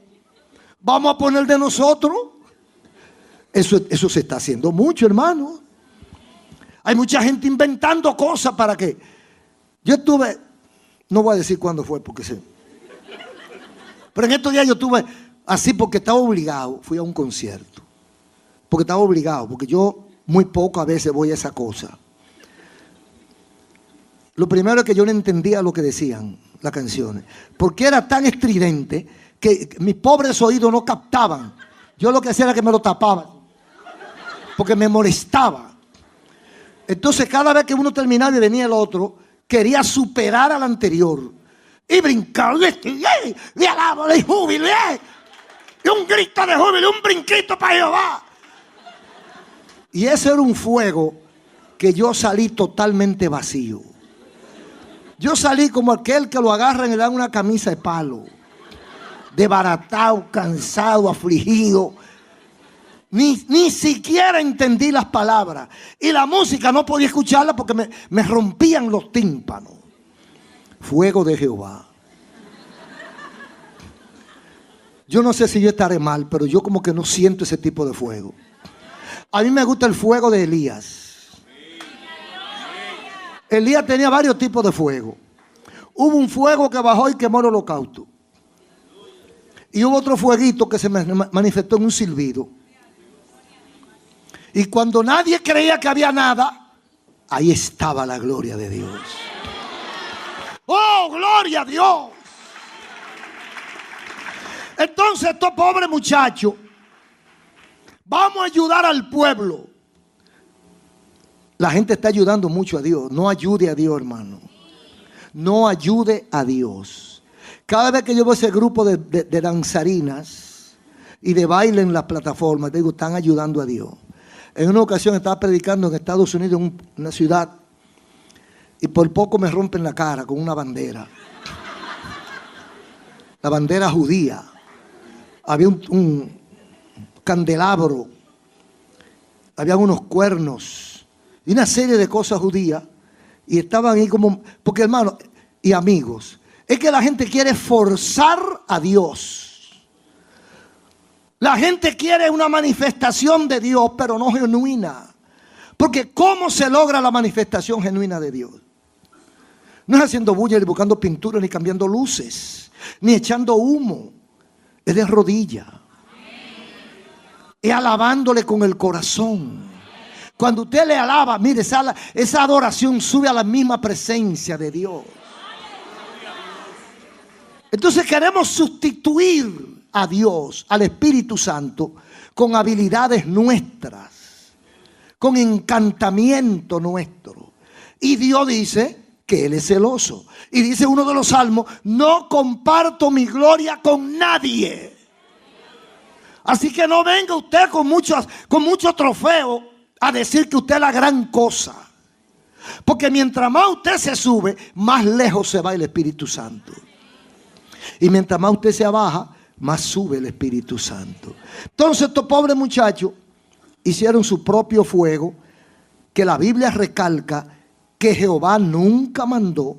vamos a poner de nosotros. Eso se está haciendo mucho, hermano. Hay mucha gente inventando cosas para que... Yo estuve, no voy a decir cuándo fue porque sé. Pero en estos días yo estuve así porque estaba obligado. Fui a un concierto. Porque estaba obligado, porque yo muy poco a veces voy a esa cosa. Lo primero es que yo no entendía lo que decían las canciones, porque era tan estridente que mis pobres oídos no captaban. Yo lo que hacía era que me lo tapaba, porque me molestaba. Entonces cada vez que uno terminaba y venía el otro, quería superar al anterior y brincar, y alabo, y júbilo, y un grito de júbilo, un brinquito para Jehová. Y ese era un fuego que yo salí totalmente vacío. Yo salí como aquel que lo agarran y le dan una camisa de palo, desbaratado, cansado, afligido. Ni siquiera entendí las palabras. Y la música no podía escucharla porque me rompían los tímpanos. Fuego de Jehová. Yo no sé si yo estaré mal, pero yo como que no siento ese tipo de fuego. A mí me gusta el fuego de Elías. Elías tenía varios tipos de fuego. Hubo un fuego que bajó y quemó el holocausto. Y hubo otro fueguito que se manifestó en un silbido. Y cuando nadie creía que había nada, ahí estaba la gloria de Dios. ¡Oh, gloria a Dios! Entonces estos pobres muchachos, vamos a ayudar al pueblo. La gente está ayudando mucho a Dios. No ayude a Dios, hermano. No ayude a Dios. Cada vez que yo veo ese grupo de danzarinas y de baile en las plataformas, digo, están ayudando a Dios. En una ocasión estaba predicando en Estados Unidos, en una ciudad, y por poco me rompen la cara con una bandera. La bandera judía. Había un candelabro, había unos cuernos y una serie de cosas judías, y estaban ahí como, porque hermano y amigos, es que la gente quiere forzar a Dios. La gente quiere una manifestación de Dios, pero no genuina. Porque ¿cómo se logra la manifestación genuina de Dios? No es haciendo bulla, ni buscando pintura, ni cambiando luces, ni echando humo. Es de rodilla. Es alabándole con el corazón. Cuando usted le alaba, mire, esa adoración sube a la misma presencia de Dios. Entonces queremos sustituir a Dios, al Espíritu Santo, con habilidades nuestras, con encantamiento nuestro. Y Dios dice que Él es celoso. Y dice uno de los salmos, no comparto mi gloria con nadie. Así que no venga usted con mucho trofeo a decir que usted es la gran cosa. Porque mientras más usted se sube, más lejos se va el Espíritu Santo. Y mientras más usted se abaja, más sube el Espíritu Santo. Entonces estos pobres muchachos hicieron su propio fuego, que la Biblia recalca que Jehová nunca mandó.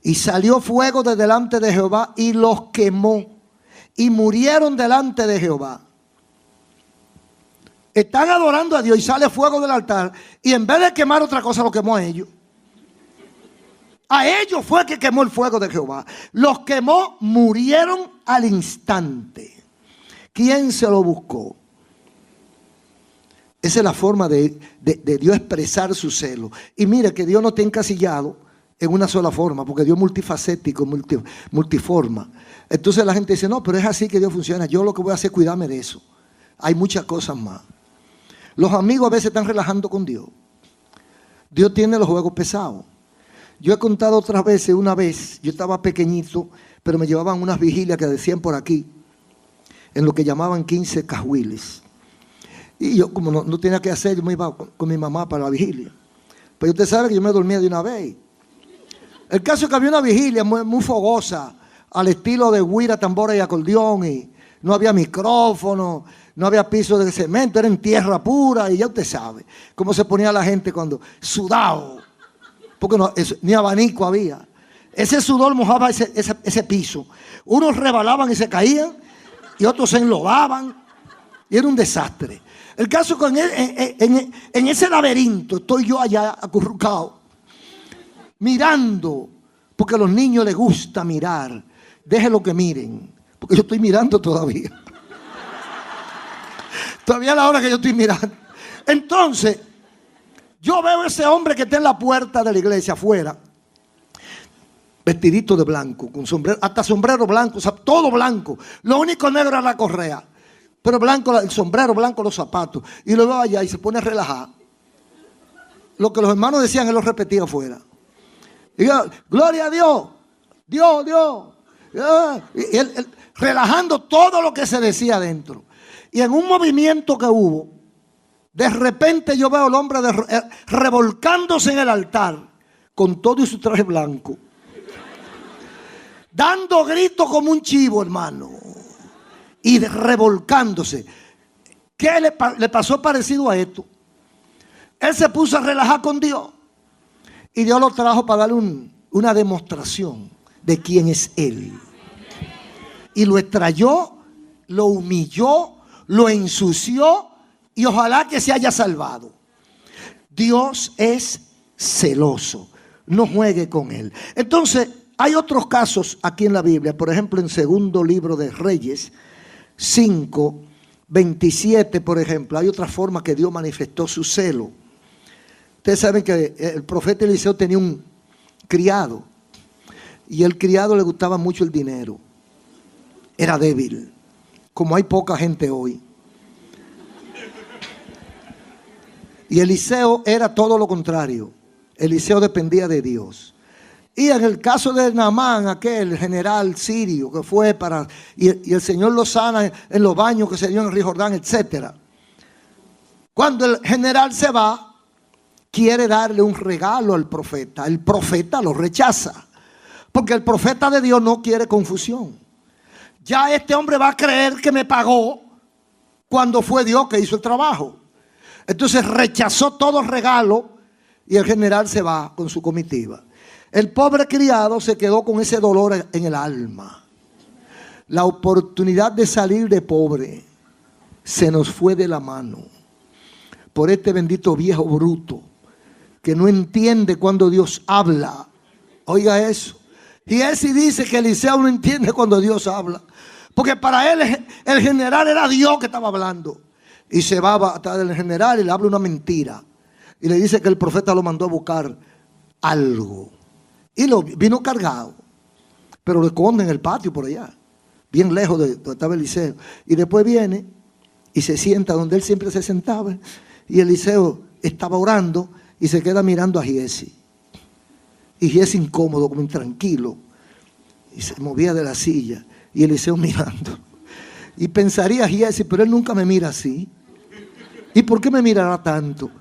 Y salió fuego de delante de Jehová y los quemó. Y murieron delante de Jehová. Están adorando a Dios y sale fuego del altar. Y en vez de quemar otra cosa, lo quemó a ellos. A ellos fue que quemó el fuego de Jehová. Los quemó, murieron al instante. ¿Quién se lo buscó? Esa es la forma de Dios expresar su celo. Y mire que Dios no está encasillado en una sola forma, porque Dios es multifacético, multiforma. Entonces la gente dice, no, pero es así que Dios funciona. Yo lo que voy a hacer es cuidarme de eso. Hay muchas cosas más. Los amigos a veces están relajando con Dios. Dios tiene los juegos pesados. Yo he contado otras veces, una vez, yo estaba pequeñito, pero me llevaban unas vigilias que decían por aquí, en lo que llamaban 15 cajuiles. Y yo, como no tenía que hacer, yo me iba con mi mamá para la vigilia. Pero usted sabe que yo me dormía de una vez. El caso es que había una vigilia muy fogosa, al estilo de güira, tambora y acordeón, y no había micrófono, no había piso de cemento, era en tierra pura, y ya usted sabe cómo se ponía la gente cuando sudado, porque ni abanico había. Ese sudor mojaba ese piso. Unos rebalaban y se caían, y otros se enlodaban, y era un desastre. El caso es que en ese laberinto estoy yo allá acurrucado, mirando, porque a los niños les gusta mirar. Déjenlo que miren, porque yo estoy mirando todavía. Todavía a la hora que yo estoy mirando. Entonces, yo veo a ese hombre que está en la puerta de la iglesia afuera, vestidito de blanco, con sombrero, hasta sombrero blanco, o sea, todo blanco. Lo único negro era la correa, pero blanco el sombrero, blanco los zapatos. Y lo veo allá y se pone a relajar. Lo que los hermanos decían, él lo repetía afuera. Y yo, gloria a Dios, Dios, Dios. Y él relajando todo lo que se decía adentro. Y en un movimiento que hubo, de repente yo veo al hombre revolcándose en el altar con todo y su traje blanco, dando gritos como un chivo, hermano, y revolcándose. ¿Qué le pasó parecido a esto? Él se puso a relajar con Dios y Dios lo trajo para darle una demostración de quién es Él. Y lo extrayó, lo humilló, lo ensució y ojalá que se haya salvado. Dios es celoso, no juegue con Él. Entonces, hay otros casos aquí en la Biblia, por ejemplo, en segundo libro de Reyes 5, 27, por ejemplo, hay otra forma que Dios manifestó su celo. Ustedes saben que el profeta Eliseo tenía un criado y el criado le gustaba mucho el dinero. Era débil, como hay poca gente hoy. Y Eliseo era todo lo contrario. Eliseo dependía de Dios. Y en el caso de Naamán, aquel general sirio que fue y el Señor lo sana en los baños que se dio en el río Jordán, etc. Cuando el general se va, quiere darle un regalo al profeta. El profeta lo rechaza, porque el profeta de Dios no quiere confusión. Ya este hombre va a creer que me pagó cuando fue Dios que hizo el trabajo. Entonces rechazó todo regalo y el general se va con su comitiva. El pobre criado se quedó con ese dolor en el alma. La oportunidad de salir de pobre se nos fue de la mano por este bendito viejo bruto que no entiende cuando Dios habla. Oiga eso. Y él sí dice que Eliseo no entiende cuando Dios habla, porque para él el general era Dios que estaba hablando. Y se va atrás del general y le habla una mentira. Y le dice que el profeta lo mandó a buscar algo. Y lo vino cargado. Pero lo esconde en el patio por allá, bien lejos de donde estaba Eliseo. Y después viene y se sienta donde él siempre se sentaba. Y Eliseo estaba orando y se queda mirando a Giesi. Y Giesi incómodo, como intranquilo. Y se movía de la silla. Y Eliseo mirando. Y pensaría Giesi, pero él nunca me mira así. ¿Y por qué me mirará tanto?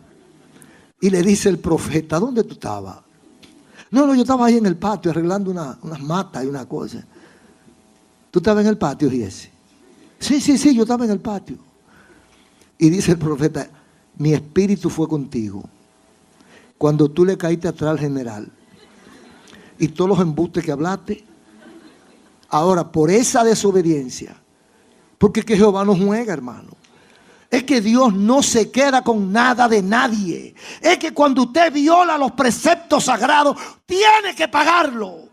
Y le dice el profeta, ¿dónde tú estabas? No, yo estaba ahí en el patio arreglando unas matas y una cosa. ¿Tú estabas en el patio, Giesi? Sí, yo estaba en el patio. Y dice el profeta, mi espíritu fue contigo cuando tú le caíste atrás al general. Y todos los embustes que hablaste. Ahora, por esa desobediencia, porque es que Jehová no juega, hermano. Es que Dios no se queda con nada de nadie. Es que cuando usted viola los preceptos sagrados, tiene que pagarlo.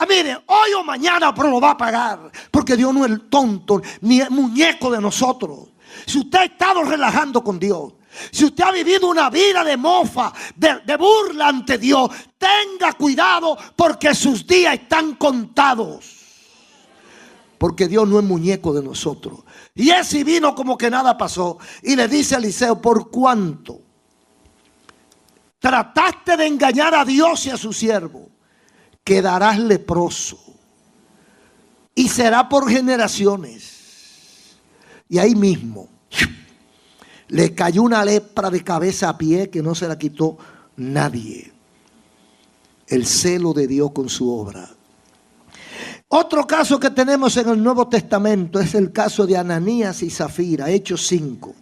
Mire, hoy o mañana, pero lo va a pagar. Porque Dios no es el tonto ni el muñeco de nosotros. Si usted ha estado relajando con Dios, si usted ha vivido una vida de mofa, de burla ante Dios, tenga cuidado porque sus días están contados. Porque Dios no es muñeco de nosotros. Y ese vino como que nada pasó. Y le dice a Eliseo: por cuanto trataste de engañar a Dios y a su siervo, quedarás leproso. Y será por generaciones. Y ahí mismo le cayó una lepra de cabeza a pie que no se la quitó nadie. El celo de Dios con su obra. Otro caso que tenemos en el Nuevo Testamento es el caso de Ananías y Zafira, Hechos 5.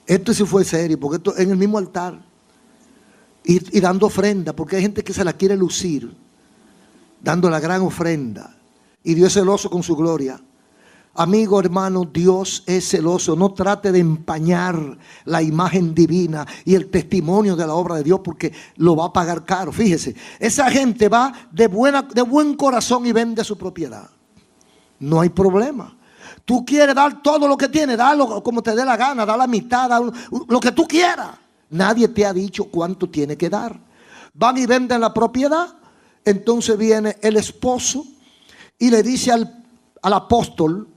Esto sí fue serio, porque esto en el mismo altar. Y dando ofrenda, porque hay gente que se la quiere lucir, dando la gran ofrenda. Y Dios es celoso con su gloria. Amigo, hermano, Dios es celoso. No trate de empañar la imagen divina y el testimonio de la obra de Dios, porque lo va a pagar caro. Fíjese, esa gente va de buen corazón y vende su propiedad. No hay problema. Tú quieres dar todo lo que tienes, dalo como te dé la gana, da la mitad, da lo que tú quieras. Nadie te ha dicho cuánto tiene que dar. Van y venden la propiedad. Entonces viene el esposo y le dice al apóstol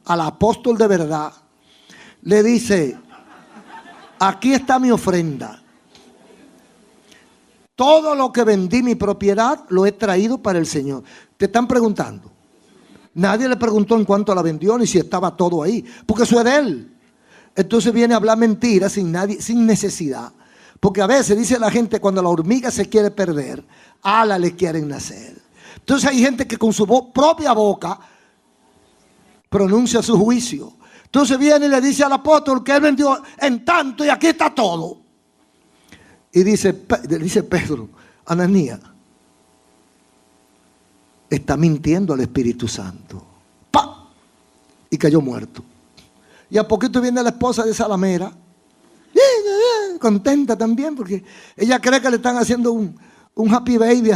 de verdad, le dice: aquí está mi ofrenda. Todo lo que vendí mi propiedad lo he traído para el Señor. Te están preguntando. Nadie le preguntó en cuánto la vendió ni si estaba todo ahí, porque eso es de él. Entonces viene a hablar mentiras sin necesidad. Porque a veces dice la gente, cuando la hormiga se quiere perder, alas le quieren nacer. Entonces hay gente que con su propia boca pronuncia su juicio. Entonces viene y le dice al apóstol que él vendió en tanto y aquí está todo. Y dice Pedro: Ananías, está mintiendo al Espíritu Santo. ¡Pah! Y cayó muerto. Y a poquito viene la esposa de Salamera, contenta también, porque ella cree que le están haciendo un happy baby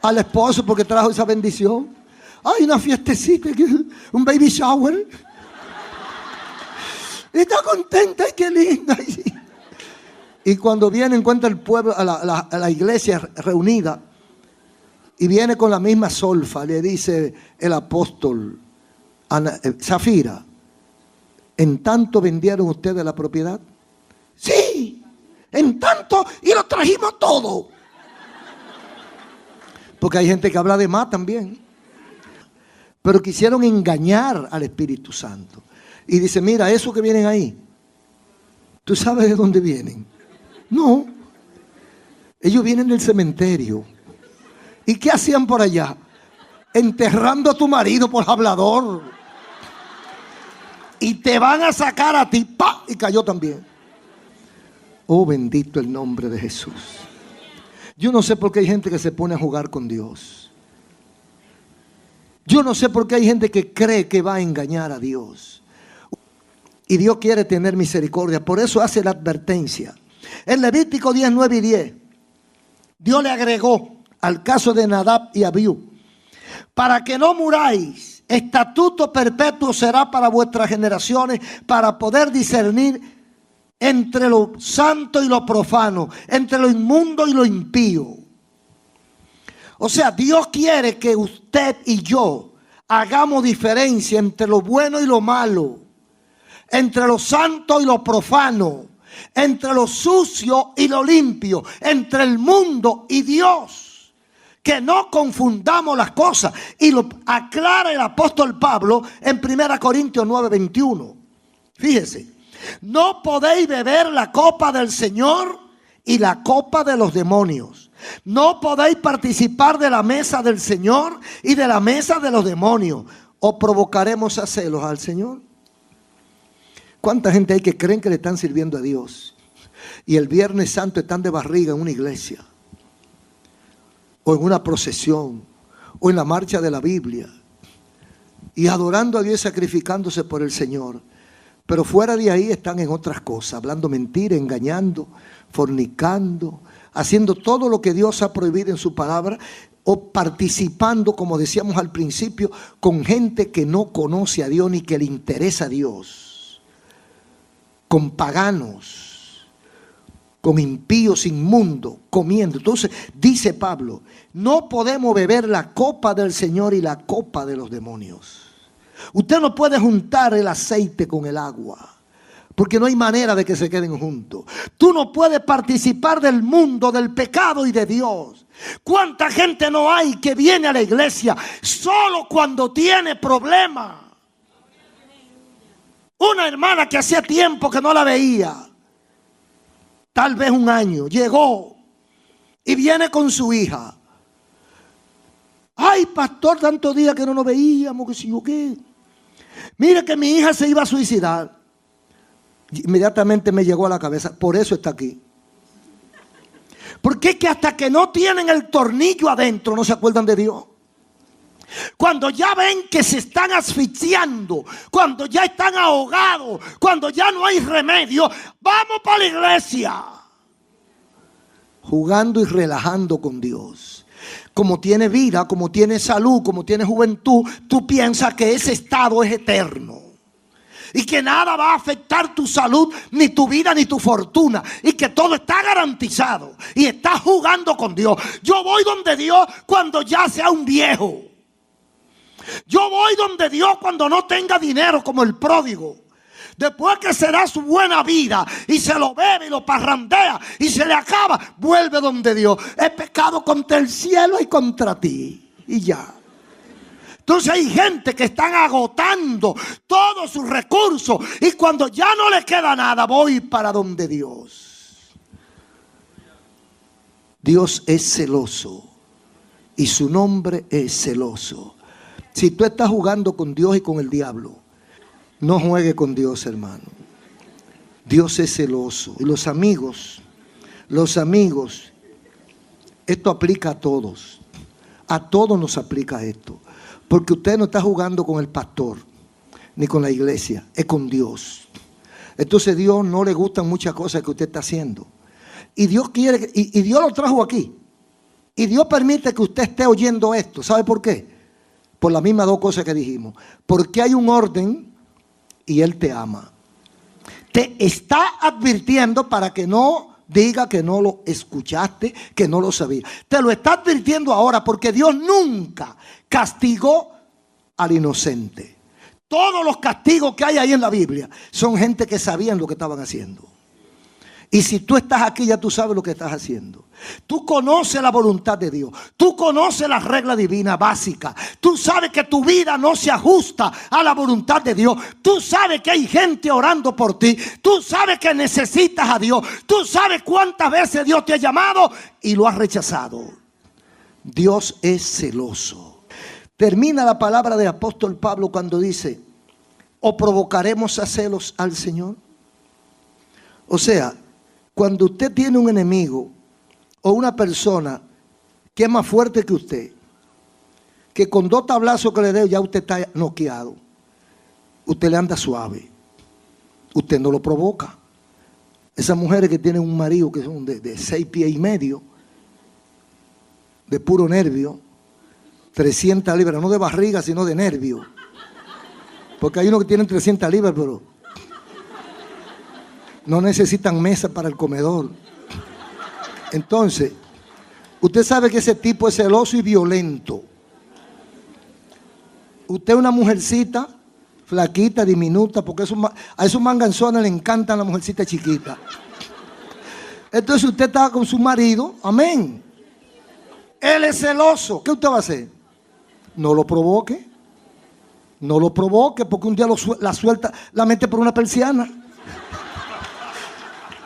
al esposo porque trajo esa bendición. Hay una fiestecita, un baby shower. Está contenta, y qué linda. Y cuando viene, encuentra el pueblo, a la iglesia reunida, y viene con la misma solfa. Le dice el apóstol: Zafira, ¿en tanto vendieron ustedes la propiedad? Sí, en tanto, y lo trajimos todo. Porque hay gente que habla de más también. Pero quisieron engañar al Espíritu Santo. Y dice: mira, eso que vienen ahí, ¿tú sabes de dónde vienen? No. Ellos vienen del cementerio. ¿Y qué hacían por allá? Enterrando a tu marido por hablador. Y te van a sacar a ti. ¡Pah! Y cayó también. Oh, bendito el nombre de Jesús. Yo no sé por qué hay gente que se pone a jugar con Dios. Yo no sé por qué hay gente que cree que va a engañar a Dios. Y Dios quiere tener misericordia. Por eso hace la advertencia. En Levítico 10, 9 y 10, Dios le agregó al caso de Nadab y Abiú: para que no muráis, estatuto perpetuo será para vuestras generaciones, para poder discernir entre lo santo y lo profano, entre lo inmundo y lo impío. O sea, Dios quiere que usted y yo hagamos diferencia entre lo bueno y lo malo, entre lo santo y lo profano, entre lo sucio y lo limpio, entre el mundo y Dios. Que no confundamos las cosas. Y lo aclara el apóstol Pablo en 1 Corintios 9, 21. Fíjese: no podéis beber la copa del Señor y la copa de los demonios. No podéis participar de la mesa del Señor y de la mesa de los demonios. ¿O provocaremos a celos al Señor? ¿Cuánta gente hay que creen que le están sirviendo a Dios y el Viernes Santo están de barriga en una iglesia, o en una procesión, o en la marcha de la Biblia, y adorando a Dios y sacrificándose por el Señor? Pero fuera de ahí están en otras cosas, hablando mentiras, engañando, fornicando, haciendo todo lo que Dios ha prohibido en su palabra, o participando, como decíamos al principio, con gente que no conoce a Dios ni que le interesa a Dios, con paganos, con impíos inmundos, comiendo. Entonces dice Pablo, no podemos beber la copa del Señor y la copa de los demonios. Usted no puede juntar el aceite con el agua, porque no hay manera de que se queden juntos. Tú no puedes participar del mundo, del pecado y de Dios. ¿Cuánta gente no hay que viene a la iglesia solo cuando tiene problemas? Una hermana que hacía tiempo que no la veía, tal vez un año, llegó y viene con su hija. Ay, pastor, tantos días que no nos veíamos, que si yo qué. Mire que mi hija se iba a suicidar. Inmediatamente me llegó a la cabeza, por eso está aquí. Porque es que hasta que no tienen el tornillo adentro no se acuerdan de Dios. Cuando ya ven que se están asfixiando, cuando ya están ahogados, cuando ya no hay remedio, vamos para la iglesia. Jugando y relajando con Dios. Como tiene vida, como tiene salud, como tiene juventud, tú piensas que ese estado es eterno. Y que nada va a afectar tu salud, ni tu vida, ni tu fortuna. Y que todo está garantizado. Y estás jugando con Dios. Yo voy donde Dios cuando ya sea un viejo. Yo voy donde Dios cuando no tenga dinero, como el pródigo. Después que se da su buena vida y se lo bebe y lo parrandea y se le acaba, vuelve donde Dios. He pecado contra el cielo y contra ti. Y ya. Entonces hay gente que están agotando todos sus recursos y cuando ya no le queda nada, voy para donde Dios. Dios es celoso y su nombre es celoso. Si tú estás jugando con Dios y con el diablo, no juegue con Dios, hermano. Dios es celoso. Y los amigos, esto aplica a todos. A todos nos aplica esto. Porque usted no está jugando con el pastor, ni con la iglesia, es con Dios. Entonces Dios no le gustan muchas cosas que usted está haciendo. Y Dios quiere, y Dios lo trajo aquí. Y Dios permite que usted esté oyendo esto. ¿Sabe por qué? Por las mismas dos cosas que dijimos. Porque hay un orden y Él te ama. Te está advirtiendo para que no diga que no lo escuchaste, que no lo sabías. Te lo está advirtiendo ahora porque Dios nunca castigó al inocente. Todos los castigos que hay ahí en la Biblia son gente que sabían lo que estaban haciendo. Y si tú estás aquí, ya tú sabes lo que estás haciendo. Tú conoces la voluntad de Dios. Tú conoces la regla divina básica. Tú sabes que tu vida no se ajusta a la voluntad de Dios. Tú sabes que hay gente orando por ti. Tú sabes que necesitas a Dios. Tú sabes cuántas veces Dios te ha llamado y lo has rechazado. Dios es celoso. Termina la palabra del apóstol Pablo cuando dice, ¿o provocaremos a celos al Señor? O sea, cuando usted tiene un enemigo o una persona que es más fuerte que usted, que con 2 tablazos que le dé ya usted está noqueado, usted le anda suave, usted no lo provoca. Esas mujeres que tienen un marido que son de 6 pies y medio, de puro nervio, 300 libras, no de barriga sino de nervio, porque hay unos que tienen 300 libras pero no necesitan mesa para el comedor. Entonces, usted sabe que ese tipo es celoso y violento. Usted es una mujercita flaquita, diminuta, porque a esos manganzones le encantan las mujercitas chiquitas. Entonces usted está con su marido, amén. Él es celoso. ¿Qué usted va a hacer? No lo provoque. No lo provoque porque un día la suelta, la mete por una persiana.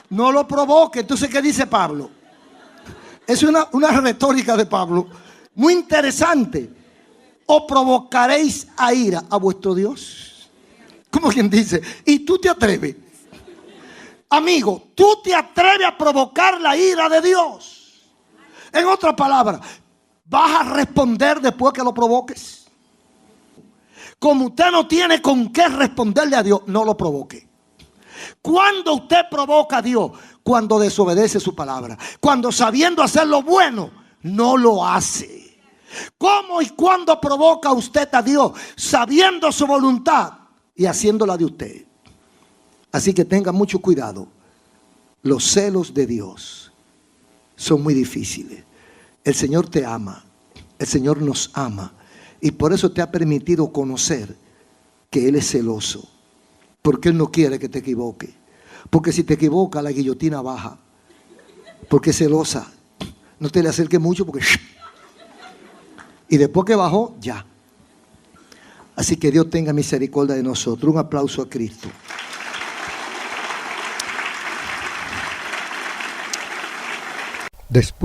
No lo provoque. Entonces, ¿qué dice Pablo? Es una retórica de Pablo muy interesante. ¿O provocaréis a ira a vuestro Dios? Como quien dice, ¿y tú te atreves? Amigo, ¿tú te atreves a provocar la ira de Dios? En otras palabras, ¿vas a responder después que lo provoques? Como usted no tiene con qué responderle a Dios, no lo provoque. Cuando usted provoca a Dios, cuando desobedece su palabra, cuando sabiendo hacer lo bueno, no lo hace. ¿Cómo y cuándo provoca usted a Dios? Sabiendo su voluntad y haciéndola de usted. Así que tenga mucho cuidado. Los celos de Dios son muy difíciles. El Señor te ama. El Señor nos ama. Y por eso te ha permitido conocer que Él es celoso. Porque Él no quiere que te equivoques. Porque si te equivocas, la guillotina baja. Porque es celosa. No te le acerques mucho porque... Y después que bajó, ya. Así que Dios tenga misericordia de nosotros. Un aplauso a Cristo. Después